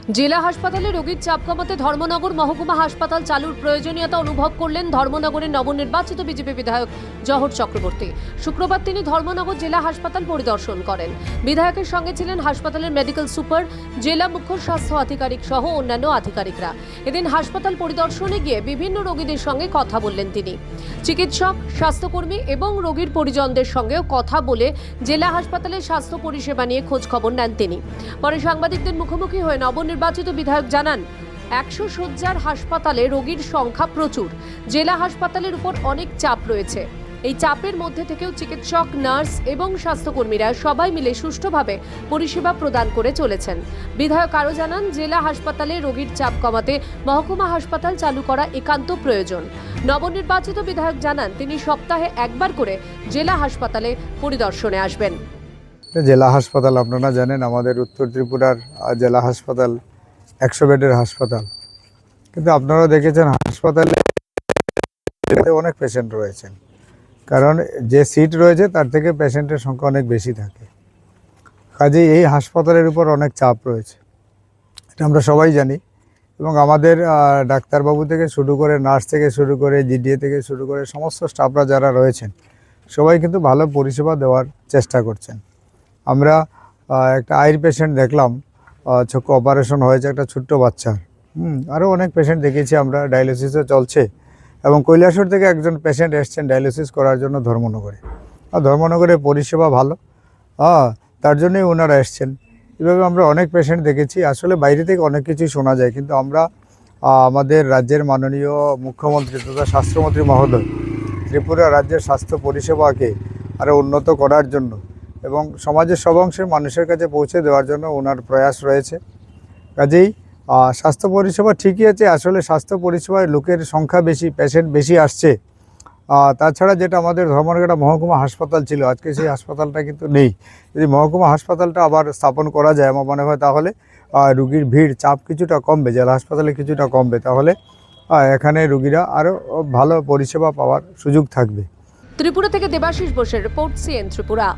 জেলা হাসপাতালে রোগীর চাপ কমাতে ধর্মনগর মহকুমা হাসপাতাল চালুর প্রয়োজনীয়তা অনুভব করলেন ধর্মনগরের নবনির্বাচিত বিজেপি বিধায়ক জহর চক্রবর্তী। শুক্রবার তিনি ধর্মনগর জেলা হাসপাতাল পরিদর্শন করেন। বিধায়কের সঙ্গে ছিলেন হাসপাতালের মেডিকেল সুপার, জেলা মুখ্য স্বাস্থ্য আধিকারিক সহ অন্যান্য আধিকারিকরা। এদিন হাসপাতাল পরিদর্শনে গিয়ে বিভিন্ন রোগীদের সঙ্গে কথা বললেন তিনি। চিকিৎসক, স্বাস্থ্যকর্মী এবং রোগীর পরিজনদের সঙ্গেও কথা বলে জেলা হাসপাতালের স্বাস্থ্য পরিষেবা নিয়ে খোঁজ খবর নেন তিনি। পরে সাংবাদিকদের মুখোমুখি হয়ে নবনির্বাচিত বিধায়ক জানান, 100 শয্যার হাসপাতালে রোগীর সংখ্যা প্রচুর। জেলা হাসপাতালের উপর অনেক চাপ রয়েছে। এই চাপের মধ্যে থেকেও চিকিৎসক, নার্স এবং স্বাস্থ্যকর্মীরা সবাই মিলে সুষ্ঠুভাবে পরিষেবা প্রদান করে চলেছেন। বিধায়ক আরও জানান, জেলা হাসপাতালে রোগীর চাপ কমাতে মহকুমা হাসপাতাল চালু করা একান্ত প্রয়োজন। নবনির্বাচিত বিধায়ক জানান, তিনি সপ্তাহে একবার করে জেলা হাসপাতালে পরিদর্শনে আসবেন। জেলা হাসপাতাল আপনারা জানেন, আমাদের উত্তর ত্রিপুরার জেলা হাসপাতাল 100 বেডের হাসপাতাল। কিন্তু আপনারা দেখেছেন হাসপাতালে অনেক পেশেন্ট রয়েছেন, কারণ যে সিট রয়েছে তার থেকে পেশেন্টের সংখ্যা অনেক বেশি থাকে। কাজেই এই হাসপাতালের উপর অনেক চাপ রয়েছে, এটা আমরা সবাই জানি। এবং আমাদের ডাক্তারবাবু থেকে শুরু করে, নার্স থেকে শুরু করে, জিডিএ থেকে শুরু করে সমস্ত স্টাফরা যারা রয়েছেন সবাই কিন্তু ভালো পরিষেবা দেওয়ার চেষ্টা করছেন। আমরা একটা আইর পেশেন্ট দেখলাম, চক্ষু অপারেশন হয়েছে একটা ছোট্ট বাচ্চার। আরও অনেক পেশেন্ট দেখেছি আমরা, ডায়ালিসিসও চলছে। এবং কৈলাসহর থেকে একজন পেশেন্ট এসছেন ডায়ালিসিস করার জন্য ধর্মনগরে। আর ধর্মনগরে পরিষেবা ভালো, তার জন্যই ওনারা এসছেন। এভাবে আমরা অনেক পেশেন্ট দেখেছি। আসলে বাইরে থেকে অনেক কিছুই শোনা যায়, কিন্তু আমরা আমাদের রাজ্যের মাননীয় মুখ্যমন্ত্রী তথা স্বাস্থ্যমন্ত্রী মহোদয় ত্রিপুরা রাজ্যের স্বাস্থ্য পরিষেবাকে আরও উন্নত করার জন্য এবং সমাজের সব অংশের মানুষের কাছে পৌঁছে দেওয়ার জন্য ওনার প্রয়াস রয়েছে। কাজেই স্বাস্থ্য পরিষেবা ঠিকই আছে। আসলে স্বাস্থ্য পরিষেবায় লোকের সংখ্যা বেশি, পেশেন্ট বেশি আসছে। তাছাড়া যেটা আমাদের ধর্মনগর মহকুমা হাসপাতাল ছিল, আজকে সেই হাসপাতালটা কিন্তু নেই। যদি মহকুমা হাসপাতালটা আবার স্থাপন করা যায় আমার মনে হয়, তাহলে রুগীর ভিড়, চাপ কিছুটা কমবে, জেলা হাসপাতালে কিছুটা কমবে। তাহলে এখানে রুগীরা আরও ভালো পরিষেবা পাওয়ার সুযোগ থাকবে। ত্রিপুরা থেকে দেবাশিস বোসের রিপোর্ট, সিএন ত্রিপুরা।